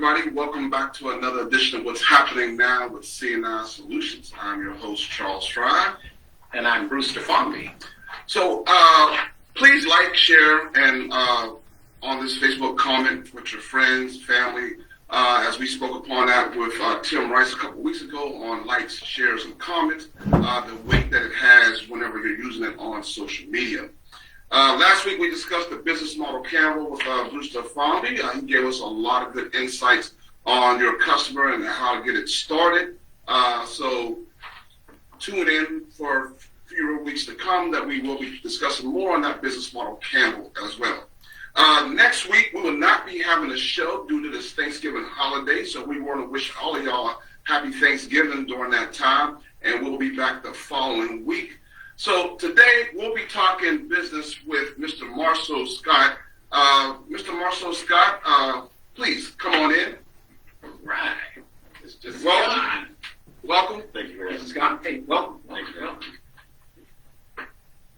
everybody. Welcome back to another edition of What's Happening Now with C&I Solutions. I'm your host, Charles Fry. And I'm Bruce Stefanby. So please like, share, and on this Facebook comment with your friends, family, as we spoke upon that with Tim Rice a couple weeks ago on likes, shares, and comments, the weight that it has whenever you're using it on social media. Last week we discussed the business model Canvas with Bruce Stefanby. He gave us a lot of good insights on your customer and how to get it started. So tune in for fewer weeks to come that we will be discussing more on that business model Canvas as well. Next week we will not be having a show due to this Thanksgiving holiday, so we want to wish all of y'all happy Thanksgiving during that time, and we'll be back the following week. So today we'll be talking business with Mr. Marsau Scott. Mr. Marsau Scott, please come on in. All right. It's just welcome. Welcome. Thank you, Mr. Scott. Hey, welcome. Thank you.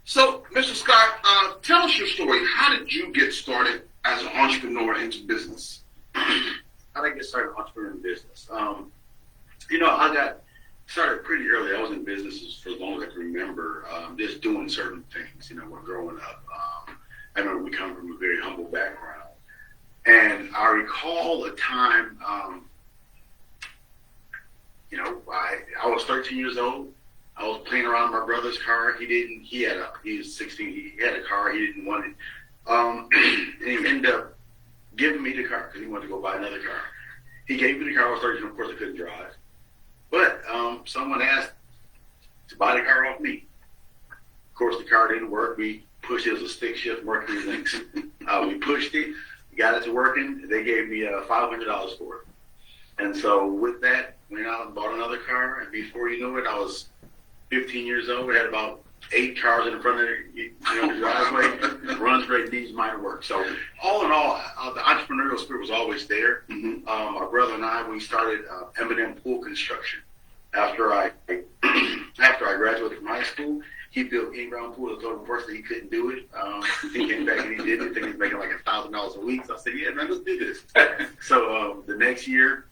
So, Mr. Scott, tell us your story. How did you get started as an entrepreneur into business? How did I get started entrepreneur in business? I got started pretty early. I was in businesses for as long as I can remember, just doing certain things, when growing up. I remember we come from a very humble background. And I recall a time, I was 13 years old. I was playing around in my brother's car. He was 16. He had a car. He didn't want it. And he ended up giving me the car because he wanted to go buy another car. He gave me the car. I was 13. Of course, I couldn't drive. But someone asked to buy the car off me. Of course, the car didn't work. We pushed it. It was a stick shift Mercury Lynx. We pushed it, got it to working. They gave me $500 for it. And so with that, went out and bought another car. And before you know it, I was 15 years old. We had about 8 cars in front of the driveway. Runs great, needs minor work. So all in all, the entrepreneurial spirit was always there. Mm-hmm. My brother and I, we started M&M Pool Construction. After I graduated from high school, he built in-ground pools. I told him first that he couldn't do it. He came back and he did it. I think he was making like $1,000 a week. So I said, yeah, man, let's do this. So the next year,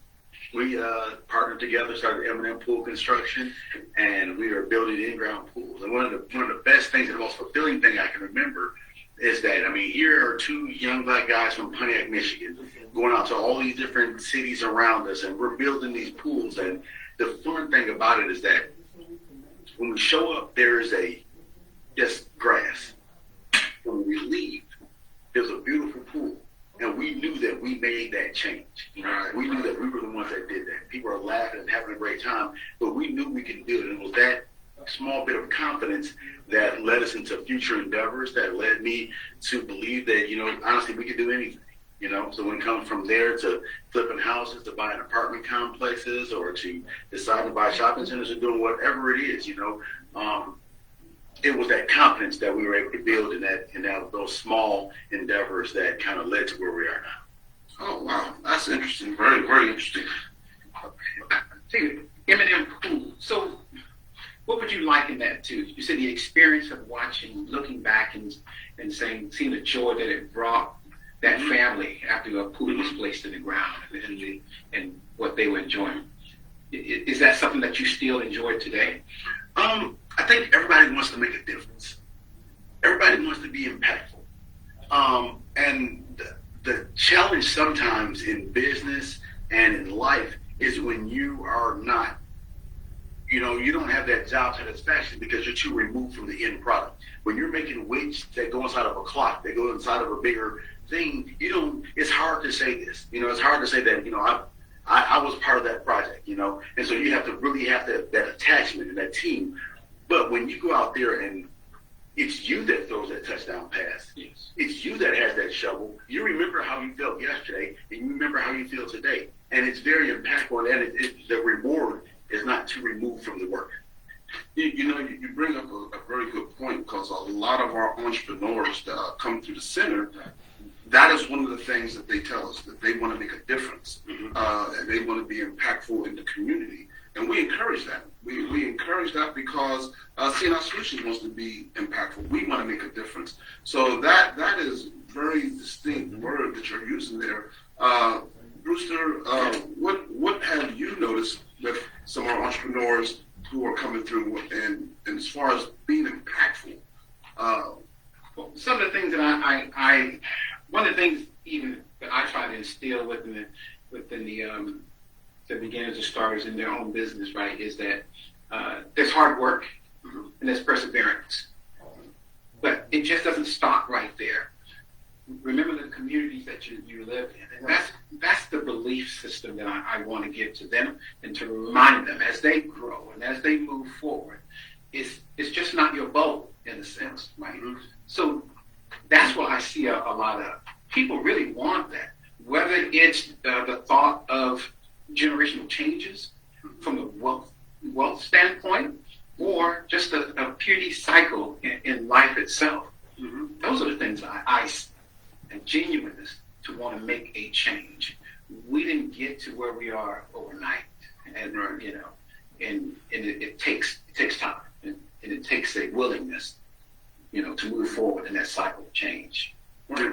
we partnered together, started M&M Pool Construction, and we were building in-ground pools. And one of the best things and the most fulfilling thing I can remember is that, here are 2 young black guys from Pontiac, Michigan, going out to all these different cities around us, and we're building these pools. And the fun thing about it is that when we show up, there is just grass. When we leave, there's a beautiful pool. And we knew that we made that change. We knew that we were the ones that did that. People are laughing and having a great time, but we knew we could do it. And it was that small bit of confidence that led us into future endeavors, that led me to believe that, honestly, we could do anything. So when it comes from there to flipping houses, to buying apartment complexes, or to deciding to buy shopping centers, or doing whatever it is, it was that confidence that we were able to build in those small endeavors that kind of led to where we are now. Oh, wow. That's interesting. Very, very interesting. M&M Pool. So what would you liken that to? You said the experience of watching, looking back and seeing the joy that it brought that family after a pool was placed in the ground and what they were enjoying. Is that something that you still enjoy today? I think everybody wants to make a difference. Everybody wants to be impactful. And the challenge sometimes in business and in life is when you are not, you don't have that job satisfaction because you're too removed from the end product. When you're making weights that go inside of a clock, that go inside of a bigger thing, it's hard to say this. It's hard to say that, I was part of that project, and so you have to really have that attachment and that team. But when you go out there and it's you that throws that touchdown pass, yes, it's you that has that shovel, you remember how you felt yesterday and you remember how you feel today. And it's very impactful, and the reward is not too removed from the work. You bring up a very good point, because a lot of our entrepreneurs that come through the center, that is one of the things that they tell us, that they want to make a difference. Mm-hmm. And they want to be impactful in the community. And we encourage that. We encourage that because C&I Solutions wants to be impactful. We want to make a difference. So that is very distinct word that you're using there. Bruce Mr. What have you noticed with some of our entrepreneurs who are coming through, and as far as being impactful? Well, some of the things that I one of the things even that I try to instill within the beginners and starters in their own business, right, is that there's hard work and there's perseverance, but it just doesn't stop right there. Remember the communities that you live in, and that's the belief system that I want to give to them and to remind them as they grow and as they move forward. It's just not your boat in a sense, right? Mm-hmm. So that's what I see a lot of people really want that, whether it's the thought of generational changes from a wealth standpoint or just a purity cycle in life itself. Mm-hmm. Those are the things I and genuineness to want to make a change. We didn't get to where we are overnight, and and it takes time, and it takes a willingness, to move forward in that cycle of change. Right.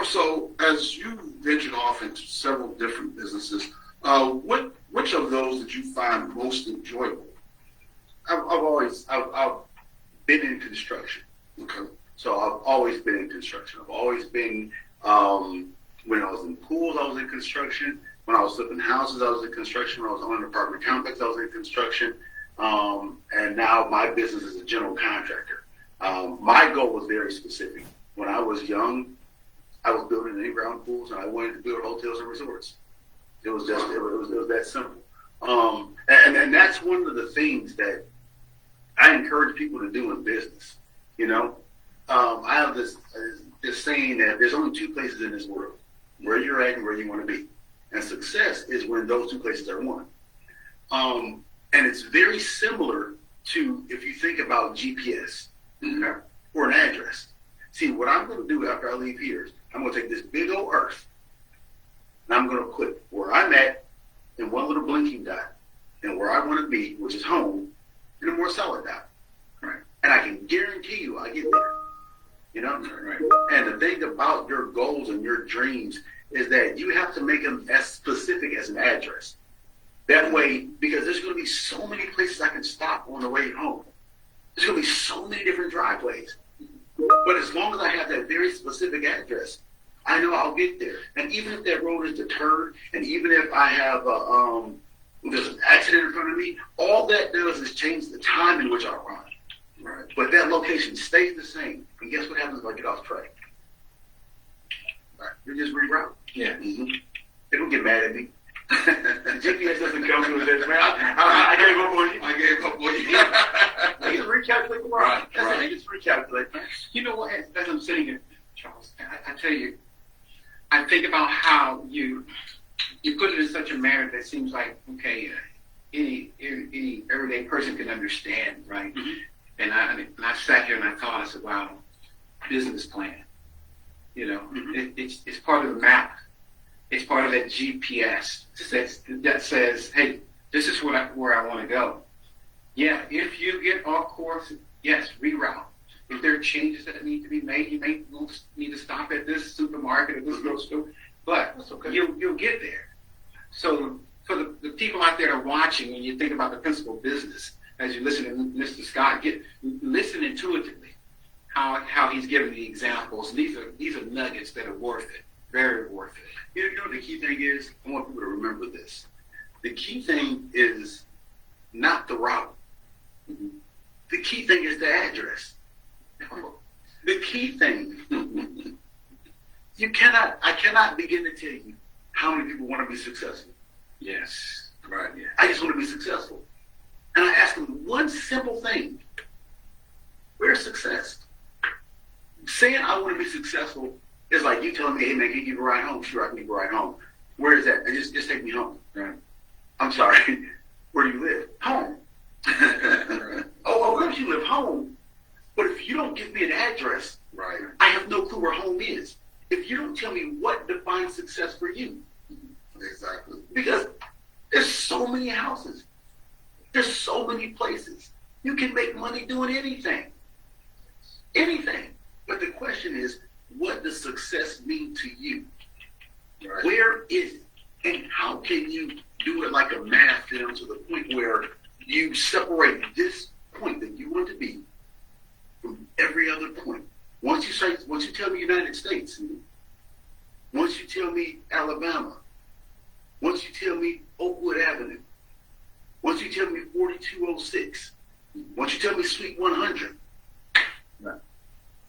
So as you ventured off into several different businesses, which of those did you find most enjoyable? I've been in construction. Okay. So I've always been in construction. I've always been, when I was in pools, I was in construction. When I was flipping houses, I was in construction. When I was on an apartment complex, I was in construction. And now my business is a general contractor. My goal was very specific. When I was young, I was building in-ground pools, and I wanted to build hotels and resorts. It was just, it was that simple. And that's one of the things that I encourage people to do in business. I have this saying that there's only two places in this world, where you're at and where you want to be. And success is when those two places are one. And it's very similar to if you think about GPS, okay, or an address. See, what I'm going to do after I leave here is I'm going to take this big old earth, and I'm going to put where I'm at in one little blinking dot, and where I want to be, which is home, in a more solid dot. Right? And I can guarantee you I get there. Right? And the thing about your goals and your dreams is that you have to make them as specific as an address. That way, because there's going to be so many places I can stop on the way home. There's going to be so many different driveways. But as long as I have that very specific address, I know I'll get there. And even if that road is deterred, and even if I have there's an accident in front of me, all that does is change the time in which I run. Right. But that location stays the same. And guess what happens if I get off track? Right. You just reroute. Yeah. Mm-hmm. They don't get mad at me. The GPS doesn't come to this, man. I gave up on you. I gave up on you. They just recalculate the route. They just recalculate. You know what? As I'm sitting here, Charles, I tell you, I think about how you put it in such a manner that seems like, okay, any everyday person can understand, right? Mm-hmm. And I sat here and I thought, I said, wow, business plan. Mm-hmm. It's part of the map. It's part of that GPS that says, hey, this is where I want to go. Yeah, if you get off course, yes, reroute. If there are changes that need to be made, you may need to stop at this supermarket or this grocery store, but okay, you'll get there. So for the people out there that are watching, when you think about the principal business, as you listen to Mr. Scott, listen intuitively how he's giving the examples. These are nuggets that are worth it, very worth it. You know what the key thing is? I want people to remember this. The key thing is not the route. Mm-hmm. The key thing is the address. The key thing, I cannot begin to tell you how many people want to be successful. Yes. Right. Yeah. I just want to be successful. And I ask them one simple thing. Where's success? Saying I want to be successful is like you telling me, hey man, can you give me a ride home? Sure, I can give you a ride home. Where is that? Just take me home. Right. I'm sorry. Where do you live? Home. Oh, of course you live home. But if you don't give me an address, right, I have no clue where home is. If you don't tell me what defines success for you. Exactly. Because there's so many houses. There's so many places. You can make money doing anything. Anything. But the question is, what does success mean to you? Right. Where is it? And how can you do it like a math film to the point where you separate this point that you want to be from every other point? Once you tell me United States, once you tell me Alabama, once you tell me Oakwood Avenue, once you tell me 4206, once you tell me Suite 100, right.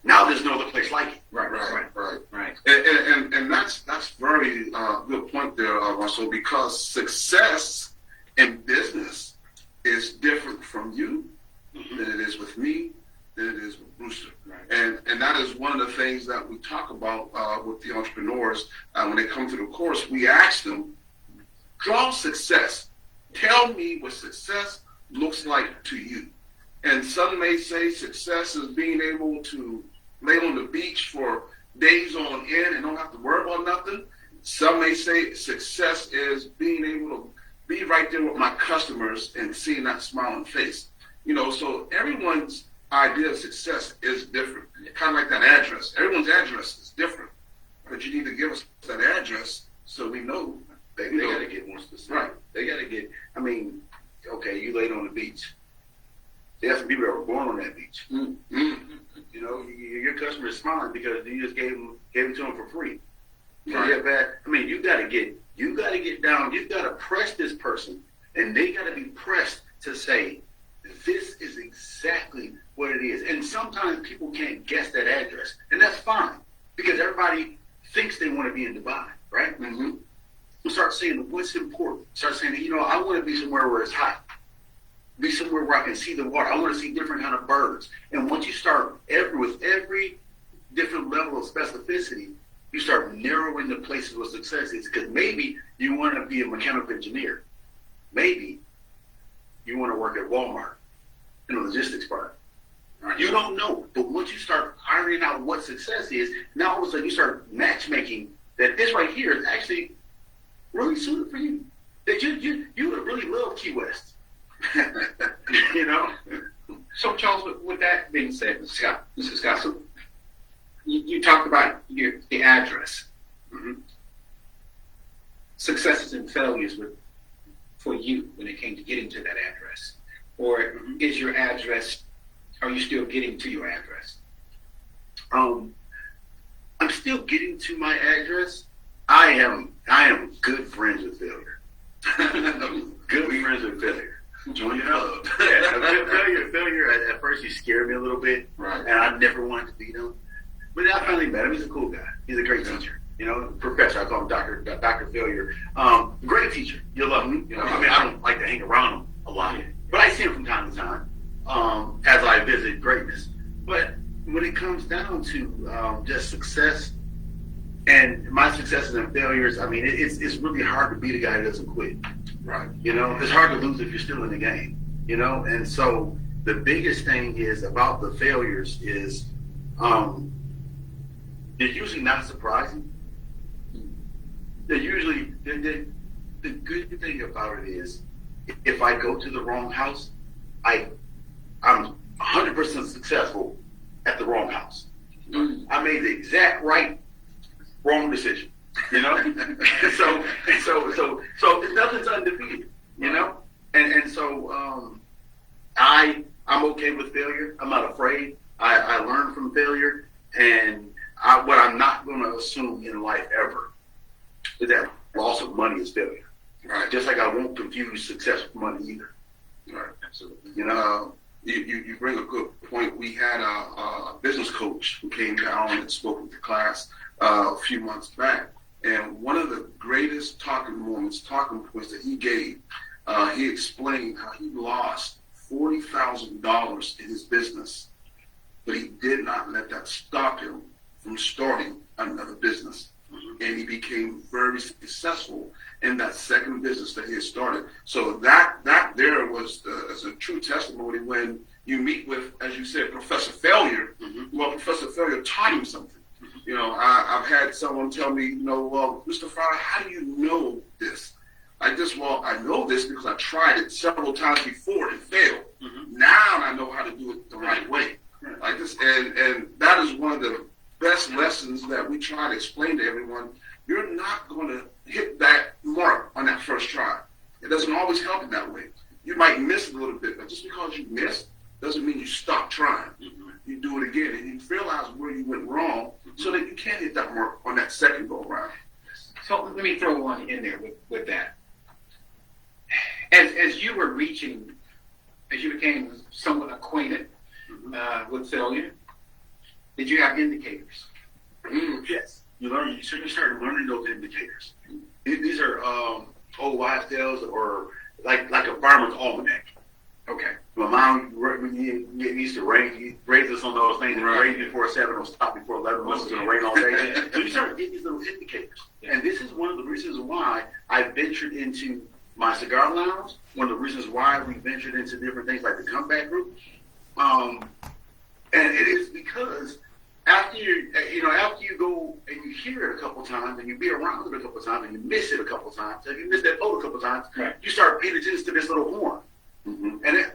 Now there's no other place like it. Right. And that's very good point there, Russell, because success in business is different from you than it is with me, than it is with Brewster. Right. And that is one of the things that we talk about with the entrepreneurs. When they come to the course, we ask them, draw success. Tell me what success looks like to you. And some may say success is being able to lay on the beach for days on end and don't have to worry about nothing. Some may say success is being able to be right there with my customers and seeing that smiling face. So everyone's idea of success is different. Kind of like that address. Everyone's address is different. But you need to give us that address so we know. They got to get more specific. Right. They got to get, okay, you laid on the beach. There's some people that were born on that beach. Mm-hmm. Your customer is smiling because you just gave it to them for free. Right. You got to get down. You got to press this person, and they got to be pressed to say, this is exactly what it is. And sometimes people can't guess that address, and that's fine because everybody thinks they want to be in Dubai, right? Mm-hmm. You start saying what's important. Start saying, I want to be somewhere where it's hot. Be somewhere where I can see the water. I want to see different kind of birds. And once you start with every different level of specificity, you start narrowing the places where success is. Because maybe you want to be a mechanical engineer. Maybe you want to work at Walmart in the logistics part. You don't know. But once you start ironing out what success is, now all of a sudden you start matchmaking that this right here is actually really suited for you. That you would really love Key West. So Charles, with that being said, Mr. Scott, so you talked about the address. Mm-hmm. Successes and failures for you when it came to getting to that address, or is your address? Are you still getting to your address? I'm still getting to my address. I am good friends with failure. Good friends with failure. Join your club. Failure at first he scared me a little bit, right? And I never wanted to beat him. But I finally met him. He's a cool guy. He's a great teacher. Professor. I call him Dr. Failure. Great teacher. You'll love him. I don't like to hang around him a lot, but I see him from time to time as I visit greatness. But when it comes down to just success and my successes and failures, it's really hard to beat a guy that doesn't quit. Right. It's hard to lose if you're still in the game, and so the biggest thing is about the failures is they're usually not surprising. They're usually, the good thing about it is if I go to the wrong house, I'm 100% successful at the wrong house. Mm-hmm. I made the exact wrong decision. So nothing's undefeated, and so I'm okay with failure. I'm not afraid. I learn from failure, and what I'm not going to assume in life ever is that loss of money is failure. Right. Just like I won't confuse success with money either. Right. Absolutely. You bring a good point. We had a business coach who came down and spoke with the class a few months back. And one of the greatest talking points that he gave, he explained how he lost $40,000 in his business, but he did not let that stop him from starting another business. Mm-hmm. And he became very successful in that second business that he had started. So that there was as a true testimony when you meet with, as you said, Professor Failure. Mm-hmm. Well, Professor Failure taught him something. I've had someone tell me, well, Mr. Fowler, how do you know this? I know this because I tried it several times before and failed. Mm-hmm. Now I know how to do it the right way. Right. Like this, and that is one of the best lessons that we try to explain to everyone. you're not going to hit that mark on that first try. It doesn't always happen that way. You might miss a little bit, but just because you missed doesn't mean you stop trying. You do it again, and you realize where you went wrong so that you can hit that mark on that second go around. So let me throw one in there with that. As you were reaching, as you became somewhat acquainted with failure, did you have indicators? Yes. You certainly start learning those indicators. These are old wives' tales or like a farmer's almanac. Okay. My mom used to raise us on those things, and rain before 7 or stop before 11. It was going to rain all day. So you start getting these little indicators. Yeah. And this is one of the reasons why I ventured into my cigar lounge, one of the reasons why we ventured into different things like the comeback group. And it is because after you go and you hear it a couple times and you be around it a couple times and you miss it a couple times, and you miss that photo a couple times, right, you start paying attention to this little horn. And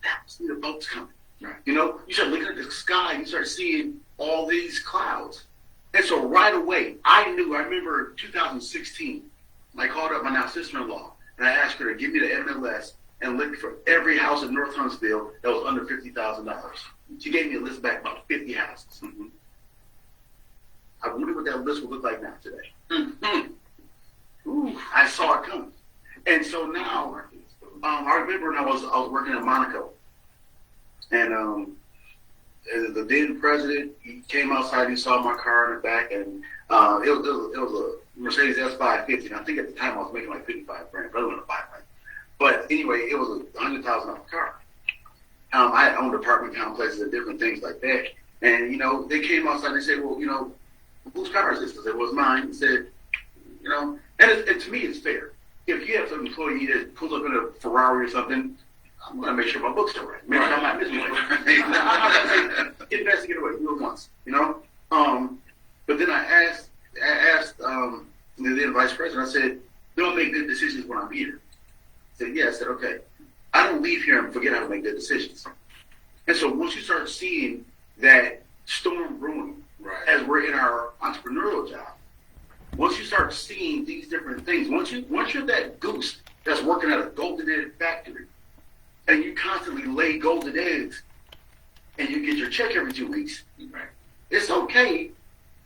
that's the boat's coming. Right. You start looking at the sky, you start seeing all these clouds. And so right away, I remember 2016, I called up my now sister-in-law and I asked her to give me the MLS and look for every house in North Huntsville that was under $50,000. She gave me a list back about 50 houses. I wonder what that list would look like now today. Ooh, I saw it coming. And so now, I remember when I was working in Monaco, and the then president, he came outside, he saw my car in the back, and it was a Mercedes S550, and I think at the time I was making like $55,000, but I wasn't buy one. But anyway, it was a $100,000 car. I owned apartment complexes and different things like that, and they came outside and they said, well, whose car is this? I said, well, it's mine. He said, and to me it's fair. If you have some employee that pulls up in a Ferrari or something, I'm going to make sure my books are right. Make sure I'm not missing anything. I'm going to say, investigate away, do it once, But then I asked the then vice president, I said, do I make good decisions when I'm here? He said, yeah. I said, okay. I don't leave here and forget how to make good decisions. And so once you start seeing that storm brewing, right, as we're in our entrepreneurial job, once you start seeing these different things, once you're that goose that's working at a golden egg factory, and you constantly lay golden eggs, and you get your check every 2 weeks, right, it's okay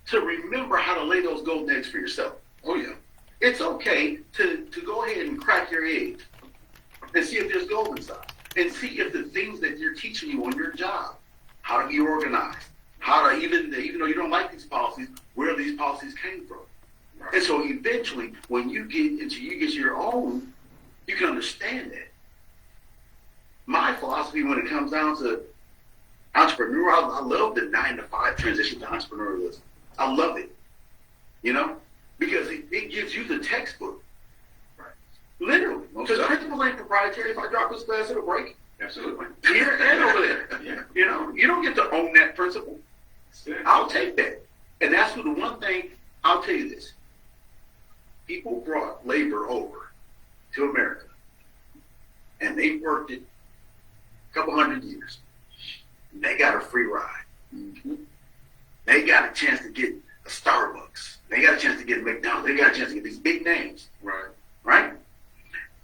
to remember how to lay those golden eggs for yourself. Oh yeah, it's okay to go ahead and crack your eggs and see if there's gold inside, and see if the things that you're teaching you on your job, how to be organized, how to even though you don't like these policies, where these policies came from. And so eventually, when you get your own, you can understand that. My philosophy when it comes down to entrepreneur, I love the 9-to-5 transition to entrepreneurialism. I love it, because it gives you the textbook. Right. Literally. Because principles ain't proprietary. If I drop this glass, it'll break. absolutely, Here and over there. Yeah. You don't get to own that principle. I'll take that. And that's the one thing, I'll tell you this. People brought labor over to America, and they worked it a couple hundred years. And they got a free ride. Mm-hmm. They got a chance to get a Starbucks. They got a chance to get a McDonald's. They got a chance to get these big names. Right?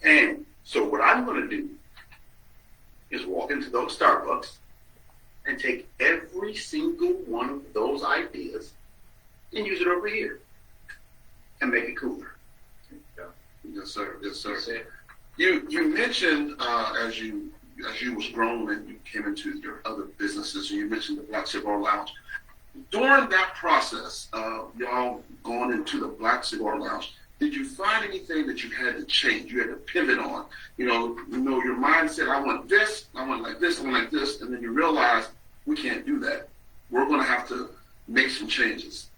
And so what I'm going to do is walk into those Starbucks and take every single one of those ideas and use it over here and make it cooler. Yes, sir. Yes, sir. You mentioned as you was growing and you came into your other businesses, and you mentioned the Black Cigar Lounge. During that process, y'all going into the Black Cigar Lounge, did you find anything that you had to change? You had to pivot on. Your mind said, I want this, I want like this, I want like this, and then you realize we can't do that. We're going to have to make some changes.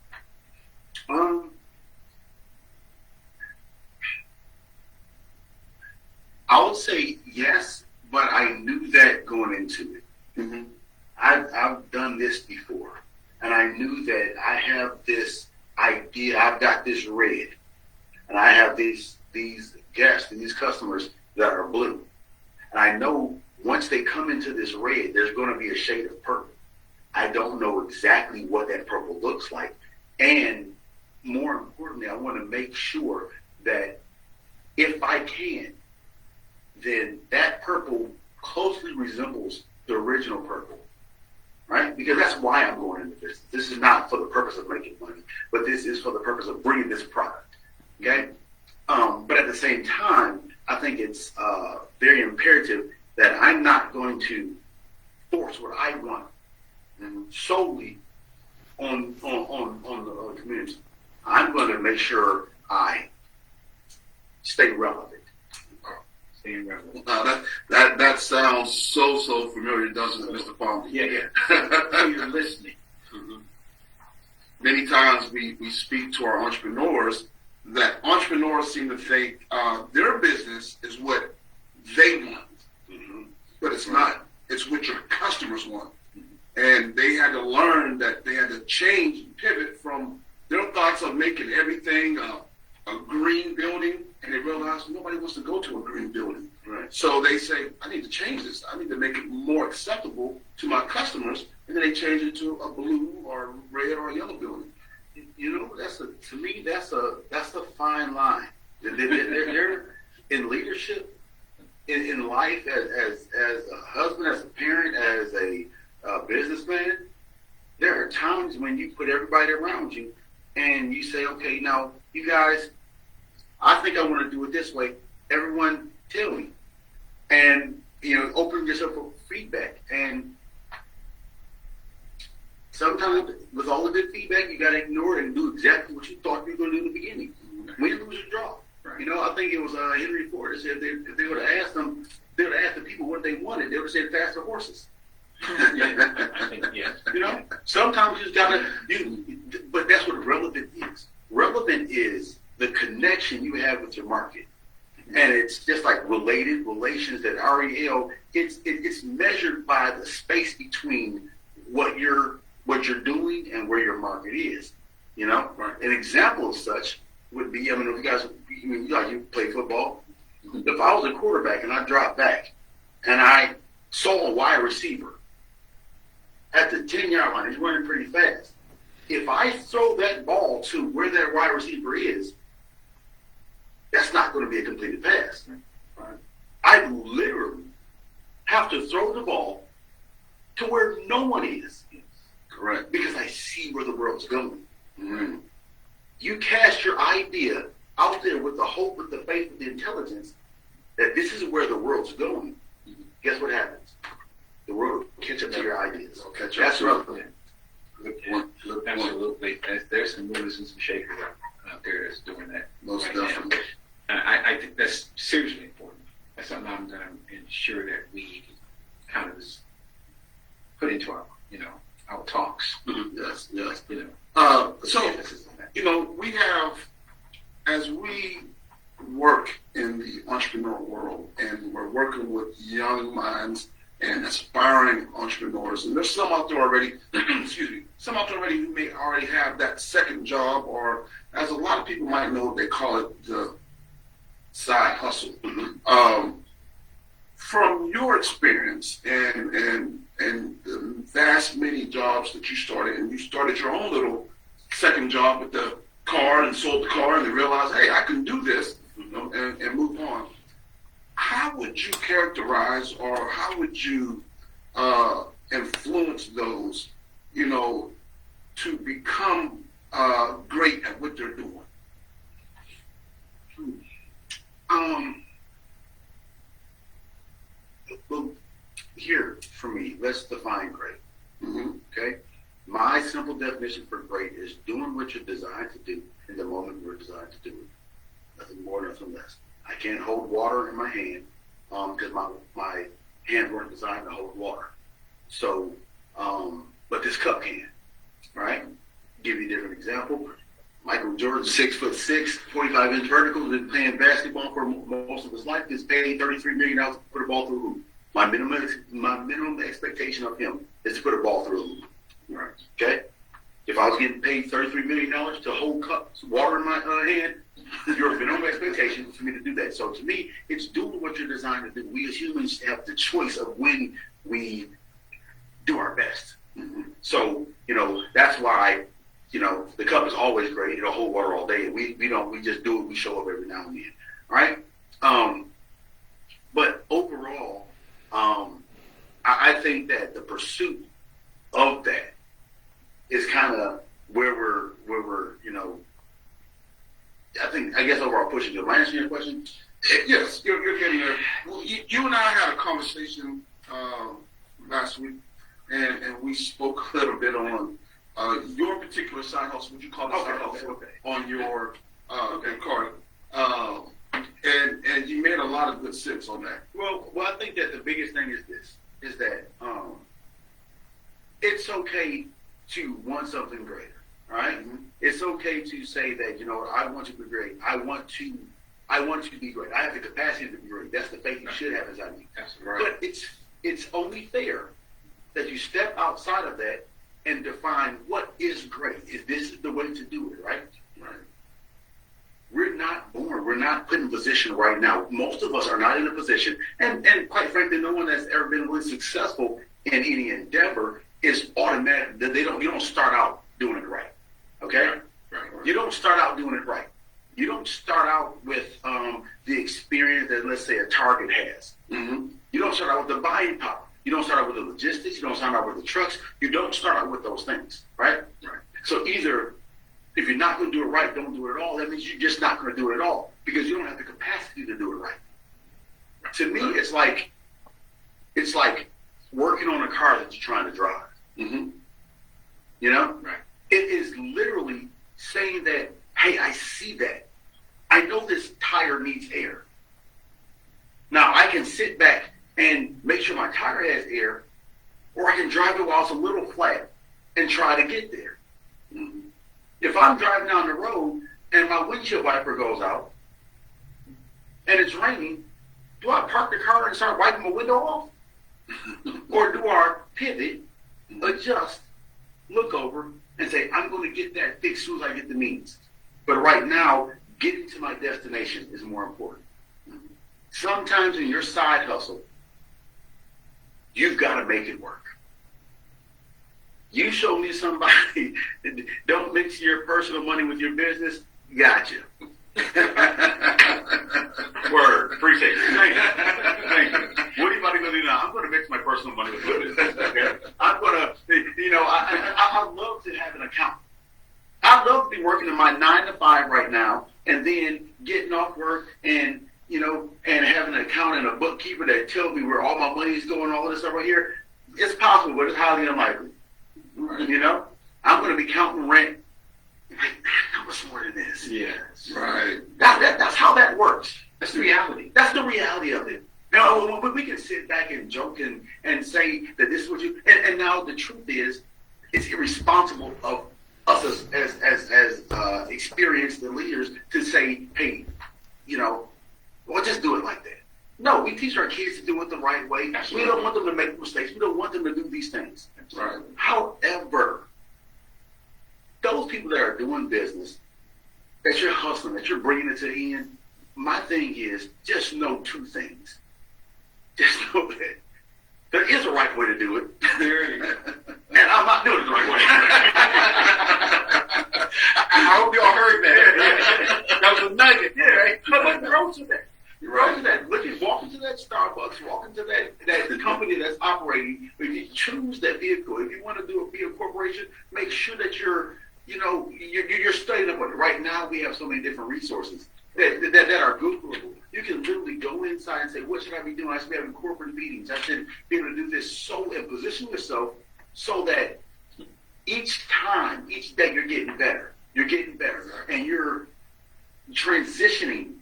I would say yes, but I knew that going into it. Mm-hmm. I've done this before, and I knew that I have this idea. I've got this red, and I have these guests and these customers that are blue. And I know once they come into this red, there's going to be a shade of purple. I don't know exactly what that purple looks like, and more importantly, I want to make sure that if I can, then that purple closely resembles the original purple, right? Because that's why I'm going into business. This is not for the purpose of making money, but this is for the purpose of bringing this product, okay? But at the same time, I think it's very imperative that I'm not going to force what I want solely on the community. I'm going to make sure I stay relevant. That sounds so familiar, doesn't it, Mr. Palmer? Yeah. So you're listening. Mhm. Many times we speak to our entrepreneurs that entrepreneurs seem to think their business is what they want, but it's not. It's what your customers want. And they had to learn that they had to change and pivot from their thoughts of making everything a green building, and they realized nobody wants to go to a green building. Right. So they say, I need to change this. I need to make it more acceptable to my customers, and then they change it to a blue or red or yellow building. You know, to me that's a fine line. They're in leadership, in life, as a husband, as a parent, as a businessman. There are times when you put everybody around you, and you say, okay, now you guys, I think I want to do it this way. Everyone, tell me, and open yourself for feedback. And sometimes, with all the good feedback, you got to ignore it and do exactly what you thought you were going to do in the beginning. Win, lose, or draw. Right. I think it was Henry Ford that said if they would have asked them, they would have asked the people what they wanted. They would have said faster horses. I think, yes. Sometimes you just gotta but that's what relevant is. Relevant is the connection you have with your market. And it's just like relations, that REL, it's measured by the space between what you're doing and where your market is. Right. An example of such would be, if you guys, you play football. If I was a quarterback and I dropped back and I saw a wide receiver at the 10-yard line, he's running pretty fast. If I throw that ball to where that wide receiver is, that's not going to be a completed pass. Right? I literally have to throw the ball to where no one is. Correct. Because I see where the world's going. Mm-hmm. You cast your idea out there with the hope, with the faith, with the intelligence that this is where the world's going. Guess what happens? The world will catch up to your ideas. That's relevant. Good point. Absolutely. There's some movers and some shakers out there that's doing that. Most right definitely. I think that's seriously important. That's something I'm going to ensure that we kind of put into our talks. Mm-hmm. Yes. So, we have, as we work in the entrepreneurial world, and we're working with young minds and aspiring entrepreneurs, and there's some out there already, who may already have that second job, or as a lot of people might know, they call it the side hustle. From your experience and the vast many jobs that you started, and you started your own little second job with the car and sold the car, and then realized, hey, I can do this, and move on. How would you characterize, or how would you influence those, to become great at what they're doing? Well, here, for me, let's define great. Mm-hmm. Okay? My simple definition for great is doing what you're designed to do in the moment you're designed to do it. Nothing more, nothing less. I can't hold water in my hand because my hands weren't designed to hold water. So, but this cup can, right? Give you a different example. Michael Jordan, 6'6", 45-inch vertical, been playing basketball for most of his life. He's paid $33 million to put a ball through a hoop. My minimum expectation of him is to put a ball through a hoop. Right. Okay? If I was getting paid $33 million to hold cups, water in my hand, your minimum expectation for me to do that. So to me, it's doing what you're designed to do. We as humans have the choice of when we do our best. Mm-hmm. So, that's why the cup is always great. It'll hold water all day. We just do it. We show up every now and then. All right. But overall, I think that the pursuit of that is kind of where we're, I guess overall pushing it. Am I answering your question? Yes, you're getting there. Well, you and I had a conversation last week, and we spoke a little bit on your particular side hustle. Would you call it side hustle? Okay. On your card. And you made a lot of good sense on that. Well, I think that the biggest thing is that it's okay to want something greater, right? Mm-hmm. It's okay to say that, I want to be great. I want to be great. I have the capacity to be great. That's the faith you should have as I mean. That's right. But it's only fair that you step outside of that and define what is great. Is this the way to do it, right? Right. We're not put in a position right now. Most of us are not in a position, and quite frankly, no one that's ever been really successful in any endeavor is automatic. You don't start out doing it right. Okay? Right. You don't start out doing it right. You don't start out with the experience that, let's say, a Target has. Mm-hmm. You don't start out with the buying power. You don't start out with the logistics. You don't start out with the trucks. You don't start out with those things, right? Right. So either if you're not going to do it right, don't do it at all. That means you're just not going to do it at all because you don't have the capacity to do it right. To me, it's like working on a car that you're trying to drive. Mm-hmm. Right. It is literally saying that, hey, I see that. I know this tire needs air. Now, I can sit back and make sure my tire has air, or I can drive it while it's a little flat and try to get there. Mm-hmm. If I'm driving down the road and my windshield wiper goes out and it's raining, do I park the car and start wiping my window off? Or do I pivot, adjust, look over, and say, I'm going to get that fixed as soon as I get the means. But right now, getting to my destination is more important. Sometimes in your side hustle, you've got to make it work. You show me somebody that don't mix your personal money with your business, gotcha. Word. Appreciate it. Thank you. What are you about to go do now? I'm going to mix my personal money with my business. Okay? I'm going to, I love to have an account. I love to be working in my 9 to 5 right now and then getting off work and having an accountant and a bookkeeper that tells me where all my money is going, all of this stuff right here. It's possible, but it's highly unlikely. Right. I'm going to be counting rent. Like, how much more than this? Yes. Right. That's how that works. That's the reality. That's the reality of it. Now, we can sit back and joke and say that this is what you... And now the truth is, it's irresponsible of us as experienced leaders to say, hey, well, just do it like that. No, we teach our kids to do it the right way. Absolutely. We don't want them to make mistakes. We don't want them to do these things. Right. However, those people that are doing business, that you're hustling, that you're bringing it to the end, my thing is just know 2 things. Just know that there is a right way to do it. There you go. And I'm not doing it the right way. I hope y'all heard that. That was a nugget. Yeah, right? But grow to that. Grow to that. Walk into that Starbucks, walk into that company that's operating. If you choose that vehicle, if you want to be a corporation, make sure that you're studying up on it. Right now, we have so many different resources that are Googleable. You can literally go inside and say, what should I be doing? I should be having corporate meetings. I should be able to do this and position yourself so that each day you're getting better. You're getting better. And you're transitioning.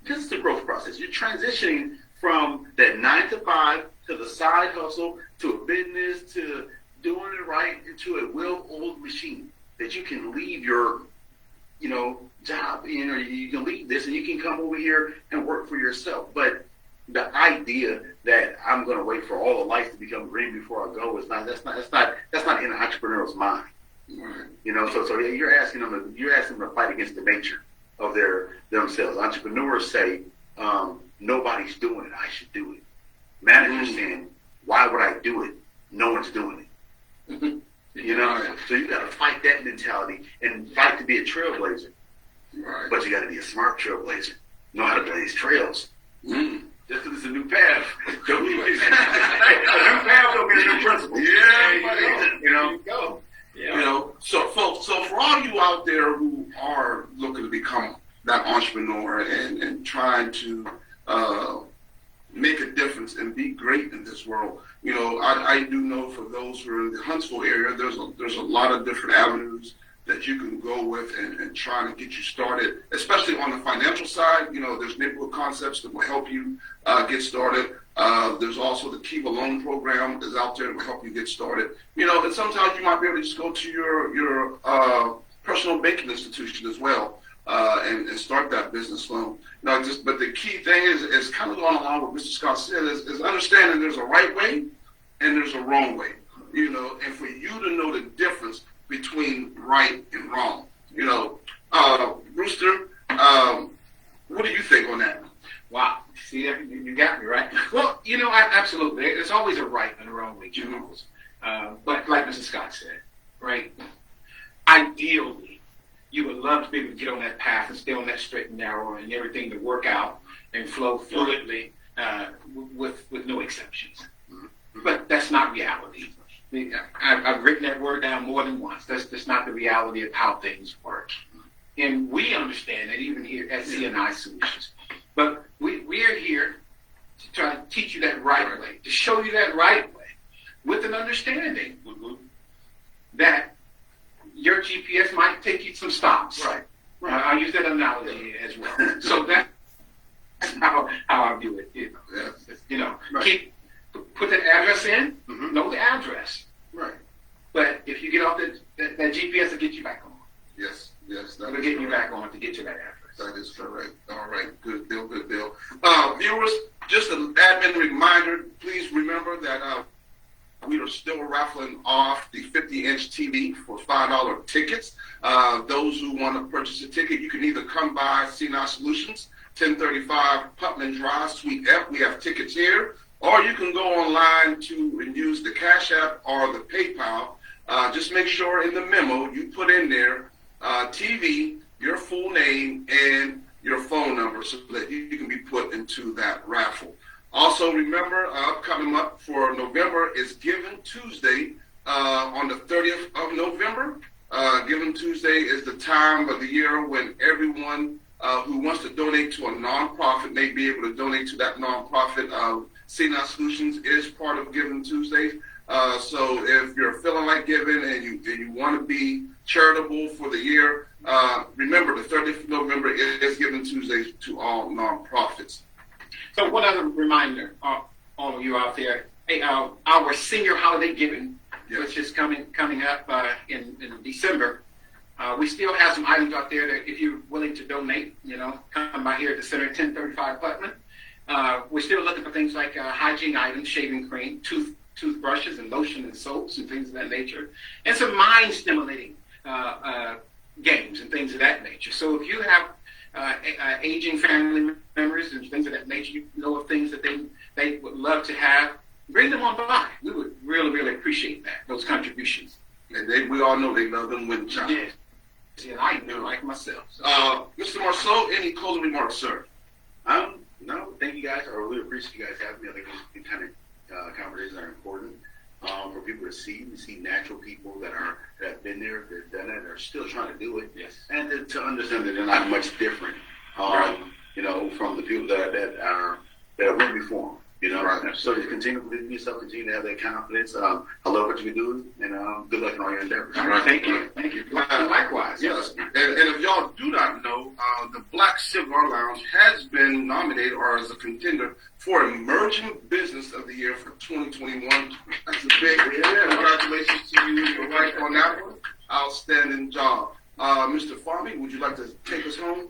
This is the growth process. You're transitioning from that 9 to 5 to the side hustle to a business to doing it right into a well-oiled machine that you can leave your job in, or you can leave this and you can come over here and work for yourself. But the idea that I'm going to wait for all the lights to become green before I go is that's not in an entrepreneur's mind. Right. So you're asking them to fight against the nature of themselves. Entrepreneurs say, nobody's doing it, I should do it. Managers saying, why would I do it? No one's doing it. You know, so you got to fight that mentality and fight to be a trailblazer. Right. But you got to be a smart trailblazer. Know how to blaze trails. Mm. Just because it's a new path, don't mean a new path don't mean a new principle. Yeah, you know. Go. Yeah. You know, so folks, so for all you out there who are looking to become that entrepreneur and trying to make a difference and be great in this world, you know, I do know for those who are in the Huntsville area, there's a lot of different avenues that you can go with and trying to get you started, especially on the financial side. You know, there's neighborhood concepts that will help you get started. There's also the Kiva loan program is out there that will help you get started. You know, and sometimes you might be able to just go to your personal banking institution as well and start that business loan. You know, but the key thing is kind of going along with Mr. Scott said is understanding there's a right way and there's a wrong way. You know, and for you to know the difference between right and wrong. You know, Rooster, what do you think on that? Wow. See, you got me, right? Well, you know, absolutely. There's always a right and a wrong way, Charles. But like Mr. Scott said, right, ideally, you would love to be able to get on that path and stay on that straight and narrow and everything to work out and flow fluidly with no exceptions. But that's not reality. I've written that word down more than once. That's not the reality of how things work. And we understand that even here at CNI Solutions. But we are here to try to teach you that right way, to show you that right way, with an understanding that your GPS might take you some stops. Right. I'll use that analogy as well. So that's how I view it. You know, put that address in, know the address. Right. But if you get off that GPS, will get you back on. Yes. It'll get you back on to get to that address. That is correct. All right. Good deal. Viewers, just an admin reminder, please remember that we are still raffling off the 50-inch TV for $5 tickets. Those who want to purchase a ticket, you can either come by CNI Solutions, 1035 Putnam Drive, Suite F. We have tickets here. Or you can go online and use the Cash App or the PayPal. Just make sure in the memo you put in there TV, your full name, and your phone number so that you can be put into that raffle. Also, remember, coming up for November is Giving Tuesday on the 30th of November. Giving Tuesday is the time of the year when everyone who wants to donate to a nonprofit may be able to donate to that nonprofit. CNI Solutions is part of Giving Tuesdays. So if you're feeling like giving and you want to be charitable for the year, remember the 30th of November is Giving Tuesdays to all nonprofits. So one other reminder, all of you out there, hey, our senior holiday giving, which is coming up in December, we still have some items out there that if you're willing to donate, you know, come by here at the center, 1035 Putnam. We're still looking for things like hygiene items, shaving cream, toothbrushes and lotion and soaps and things of that nature, and some mind-stimulating games and things of that nature. So if you have aging family members and things of that nature, you know of things that they would love to have, bring them on by. We would really, really appreciate that, those contributions. And we all know they love them when child. Yes. And I know like myself. So. Mr. Marsau, any closing remarks, sir? No, thank you guys. I really appreciate you guys having me. I think these kind of conversations are important for people to see natural people that have been there, that done it, are still trying to do it, and to understand that they're not much different, you know, from the people that went before them. You know, so just continue to believe in yourself, continue to have that confidence. I love what you're doing, and good luck in all your endeavors. All right, thank you. Likewise. Yes, and if y'all do not know, the Black Cigar Lounge has been nominated or as a contender for Emerging Business of the Year for 2021. That's a big congratulations to you and your wife on that one. Outstanding job. Mr. Farmy, would you like to take us home?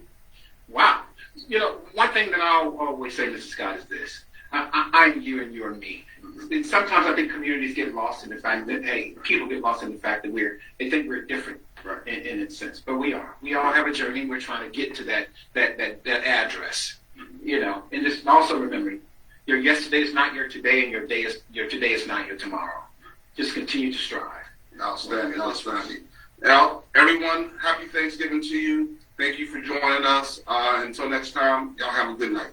Wow. You know, one thing that I'll always say, Mr. Scott, is this. I'm you and you're me. And sometimes I think communities get lost in the fact that, hey, people get lost in the fact that they think we're different in a sense. But we are. We all have a journey. We're trying to get to that address, you know. And just also remember, your yesterday is not your today, and your today is not your tomorrow. Just continue to strive. Outstanding, outstanding. Now, everyone, happy Thanksgiving to you. Thank you for joining us. Until next time, y'all have a good night.